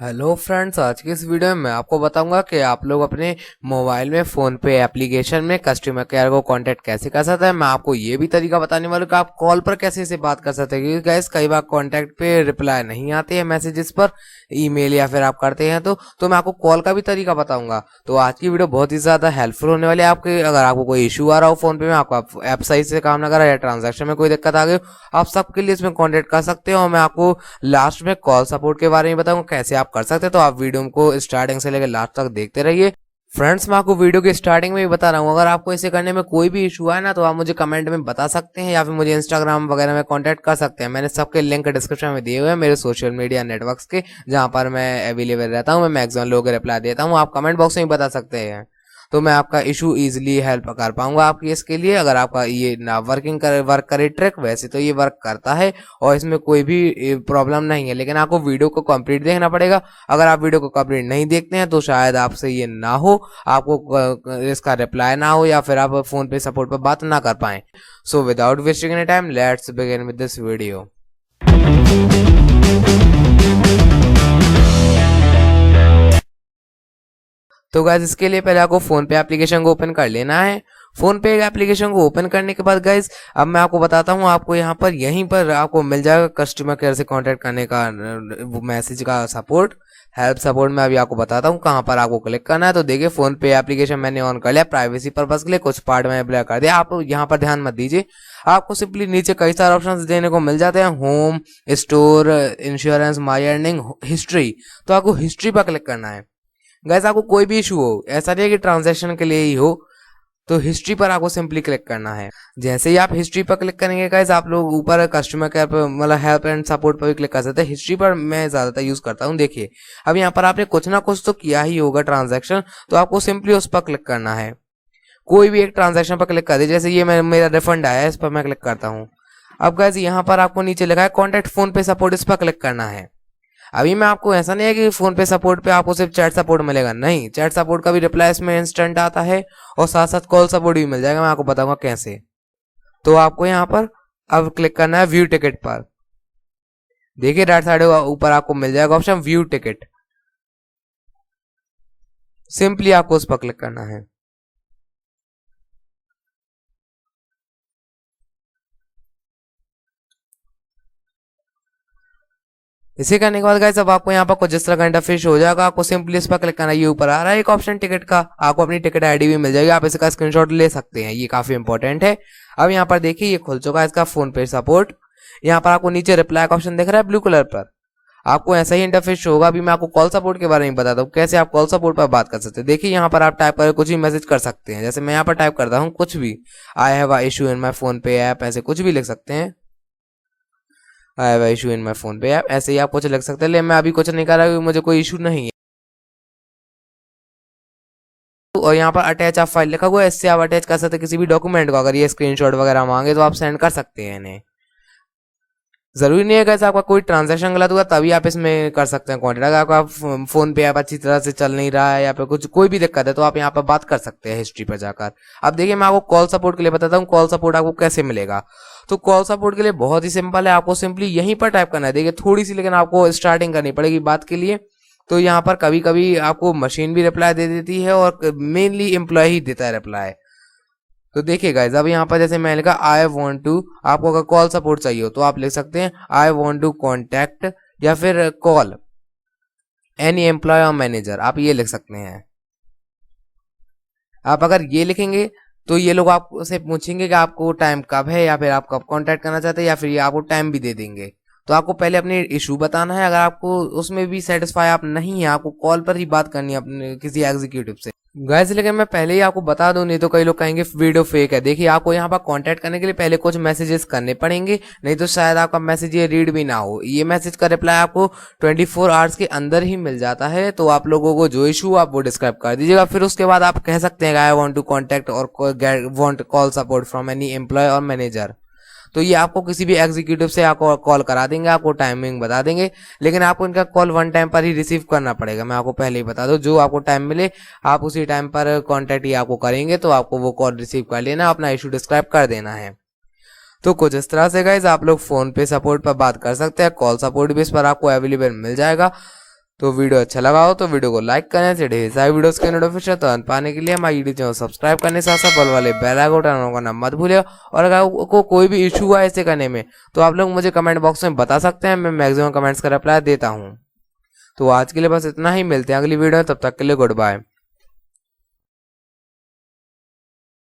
Hello friends, आज की इस वीडियो में मैं आपको बताऊंगा कि आप लोग अपने मोबाइल में फ़ोन पे एप्लीकेशन में कस्टमर केयर को कांटेक्ट कैसे कर सकते हैं। मैं आपको ये भी तरीका बताने वाला हूँ कि आप कॉल पर कैसे से बात कर सकते हैं, क्योंकि गाइस कई बार कांटेक्ट पे रिप्लाई नहीं आते हैं मैसेजेस पर, ईमेल या फिर आप करते हैं तो मैं आपको कॉल का भी तरीका बताऊंगा। तो आज की वीडियो बहुत ही ज़्यादा हेल्पफुल होने वाली है आपके। अगर आपको कोई इशू आ रहा हो फ़ोन पे में, आपका ऐप सही से काम ना कर रहा है या ट्रांजेक्शन में कोई दिक्कत आ गई, आप सबके लिए इसमें कॉन्टेक्ट कर सकते हो। और मैं आपको लास्ट में कॉल सपोर्ट के बारे में बताऊंगा कैसे आप कर सकते हैं। तो आप वीडियो को स्टार्टिंग से लेकर लास्ट तक देखते रहिए। फ्रेंड्स, मैं आपको वीडियो के स्टार्टिंग में ही बता रहा हूँ, अगर आपको इसे करने में कोई भी इशू आए ना तो आप मुझे कमेंट में बता सकते हैं या फिर मुझे इंस्टाग्राम वगैरह में कांटेक्ट कर सकते हैं। मैंने सबके लिंक डिस्क्रिप्शन में दिए हुए हैं मेरे सोशल मीडिया नेटवर्क्स के, जहां पर मैं अवेलेबल रहता हूँ। मैं मैक्सिमम लोगों को रिप्लाई देता हूँ, आप कमेंट बॉक्स में ही बता सकते हैं। तो मैं आपका इशू इजीली हेल्प कर पाऊंगा आपकी इसके लिए। अगर आपका ये ना वर्क करे ट्रिक, वैसे तो ये वर्क करता है और इसमें कोई भी प्रॉब्लम नहीं है, लेकिन आपको वीडियो को कंप्लीट देखना पड़ेगा। अगर आप वीडियो को कंप्लीट नहीं देखते हैं तो शायद आपसे ये ना हो, आपको इसका रिप्लाई ना हो या फिर आप फोन पे सपोर्ट पर बात ना कर पाए। So without wasting any time, let's begin with this video. तो गाइज, इसके लिए पहले आपको फोन पे एप्लीकेशन को ओपन कर लेना है। फोन पे एप्लीकेशन को ओपन करने के बाद गाइज, अब मैं आपको बताता हूँ, आपको यहाँ पर यहीं पर आपको मिल जाएगा कस्टमर केयर से कांटेक्ट करने का मैसेज का सपोर्ट, हेल्प सपोर्ट। में अभी आपको बताता हूँ कहाँ पर आपको क्लिक करना है। तो देखिए, फोन पे एप्लीकेशन मैंने ऑन कर लिया प्राइवेसी पर्पज के लिए, कुछ पार्ट मैंने ब्लैक कर दिया। आप यहाँ पर ध्यान मत दीजिए, आपको सिंपली नीचे कई सारे ऑप्शंस देने को मिल जाते हैं, होम, स्टोर, इंश्योरेंस, माई अर्निंग, हिस्ट्री। तो आपको हिस्ट्री पर क्लिक करना है। गैस, आपको कोई भी इशू हो, ऐसा नहीं है कि ट्रांजैक्शन के लिए ही हो, तो हिस्ट्री पर आपको सिंपली क्लिक करना है। जैसे ही आप हिस्ट्री पर क्लिक करेंगे गाइस, आप लोग ऊपर कस्टमर केयर पर मतलब हेल्प एंड सपोर्ट पर भी क्लिक कर सकते हैं। हिस्ट्री पर मैं ज्यादातर यूज करता हूं। देखिए, अब यहाँ पर आपने कुछ ना कुछ तो किया ही होगा ट्रांजैक्शन, तो आपको सिंपली उस पर क्लिक करना है। कोई भी एक ट्रांजैक्शन पर क्लिक कर दीजिए। जैसे ये मेरा रिफंड आया है, इस पर मैं क्लिक करता हूँ। अब गाइस, यहाँ पर आपको नीचे लिखा है कॉन्टेक्ट फोन पे सपोर्ट, इस पर क्लिक करना है। अभी मैं आपको ऐसा नहीं है कि फोन पे सपोर्ट पे आपको सिर्फ चैट सपोर्ट मिलेगा, नहीं, चैट सपोर्ट का भी रिप्लाई इसमें इंस्टेंट आता है और साथ साथ कॉल सपोर्ट भी मिल जाएगा। मैं आपको बताऊंगा कैसे। तो आपको यहाँ पर अब क्लिक करना है व्यू टिकट पर। देखिए, राइट साइड ऊपर आपको मिल जाएगा ऑप्शन व्यू टिकट, सिंपली आपको उस पर क्लिक करना है। इसे करने के बाद गाइस, अब आपको यहाँ पर कुछ इस तरह का इंटरफेस हो जाएगा। आपको सिंपली इस पर क्लिक करना है। ये ऊपर आ रहा है एक ऑप्शन टिकट का, आपको अपनी टिकट आईडी भी मिल जाएगी, आप इसका स्क्रीनशॉट ले सकते हैं, ये काफी इंपॉर्टेंट है। अब यहाँ पर देखिए, ये खुल चुका है इसका फोन पे सपोर्ट। यहाँ पर आपको नीचे रिप्लाई का ऑप्शन दिख रहा है ब्लू कलर पर, आपको ऐसा ही इंटरफेस होगा। अभी मैं आपको कॉल सपोर्ट के बारे में बताता हूँ कैसे आप कॉल सपोर्ट पर बात कर सकते हैं। देखिए, यहाँ पर आप टाइप कर कुछ भी मैसेज कर सकते हैं। जैसे मैं यहाँ पर टाइप करता हूँ कुछ भी, I have a issue in my phone पे ऐप, ऐसे कुछ भी लिख सकते हैं। I have a issue in my phone पे ऐप, ऐसे ही आप कुछ लिख सकते हैं। लेकिन मैं अभी कुछ नहीं कर रहा, मुझे कोई इशू नहीं है। और यहाँ पर अटैच आप फाइल लिखा हुआ है, इससे आप अटैच कर सकते हैं किसी भी डॉक्यूमेंट को। अगर ये स्क्रीनशॉट वगैरह मांगे तो आप सेंड कर सकते हैं इन्हें। जरूरी नहीं है कि आपका कोई ट्रांजैक्शन गलत हुआ तभी आप इसमें कर सकते हैं कॉन्टेक्ट। अगर आपका फोन पे ऐप अच्छी तरह से चल नहीं रहा है या फिर कुछ कोई भी दिक्कत है तो आप यहाँ पर बात कर सकते हैं हिस्ट्री पर जाकर। अब देखिए, मैं आपको कॉल सपोर्ट के लिए बताता हूँ कॉल सपोर्ट आपको कैसे मिलेगा। तो कॉल सपोर्ट के लिए बहुत ही सिंपल है, आपको सिंपली यहीं पर टाइप करना है। देखिए, थोड़ी सी लेकिन आपको स्टार्टिंग करनी पड़ेगी बात के लिए। तो यहाँ पर कभी कभी आपको मशीन भी रिप्लाई दे देती है और मेनली एम्प्लॉय ही देता है रिप्लाई। तो देखिए गाइज, अब यहाँ पर जैसे मैंने लिखा आई वॉन्ट टू, आपको अगर कॉल सपोर्ट चाहिए हो तो आप लिख सकते हैं आई वॉन्ट टू कॉन्टैक्ट या फिर कॉल एनी एम्प्लॉय और मैनेजर, आप ये लिख सकते हैं। आप अगर ये लिखेंगे तो ये लोग आपसे पूछेंगे कि आपको टाइम कब है या फिर आप कब कांटेक्ट करना चाहते हैं, या फिर ये आपको टाइम भी दे देंगे। तो आपको पहले अपने इशू बताना है। अगर आपको उसमें भी सेटिस्फाई आप नहीं है, आपको कॉल पर ही बात करनी है अपने किसी एग्जीक्यूटिव से। गाइस, लेकिन मैं पहले ही आपको बता दूं, नहीं तो कई लोग कहेंगे वीडियो फेक है। देखिए, आपको यहाँ पर कांटेक्ट करने के लिए पहले कुछ मैसेजेस करने पड़ेंगे, नहीं तो शायद आपका मैसेज ये रीड भी ना हो। ये मैसेज का रिप्लाई आपको 24 आवर्स के अंदर ही मिल जाता है। तो आप लोगों को जो इशू आप वो डिस्क्राइब कर दीजिएगा, फिर उसके बाद आप कह सकते हैं आई वांट टू कांटेक्ट और want call support from any employ और मैनेजर। तो ये आपको किसी भी एग्जीक्यूटिव से आपको कॉल करा देंगे, आपको टाइमिंग बता देंगे, लेकिन आपको इनका कॉल वन टाइम पर ही रिसीव करना पड़ेगा। मैं आपको पहले ही बता दूं, जो आपको टाइम मिले आप उसी टाइम पर कांटेक्ट ही आपको करेंगे, तो आपको वो कॉल रिसीव कर लेना, अपना इशू डिस्क्राइब कर देना है। तो कुछ इस तरह से गाइज आप लोग फोन पे सपोर्ट पर बात कर सकते हैं। कॉल सपोर्ट भी इस पर आपको अवेलेबल मिल जाएगा। तो वीडियो अच्छा लगा हो तो वीडियो को लाइक करने से ढेर सारी वीडियोस के नोटिफिकेशन तुरंत पाने के लिए हमारे यूट्यूब चैनल सब्सक्राइब करने साथ साथ बल वाले बेल आइकन बटन करना मत भूलिए। और अगर आपको कोई भी इशू हुआ ऐसे करने में तो आप लोग मुझे कमेंट बॉक्स में बता सकते हैं, मैं मैक्सिमम कमेंट्स का रिप्लाई देता हूँ। तो आज के लिए बस इतना ही, मिलते हैं अगली वीडियो में, तब तक के लिए गुड बाय।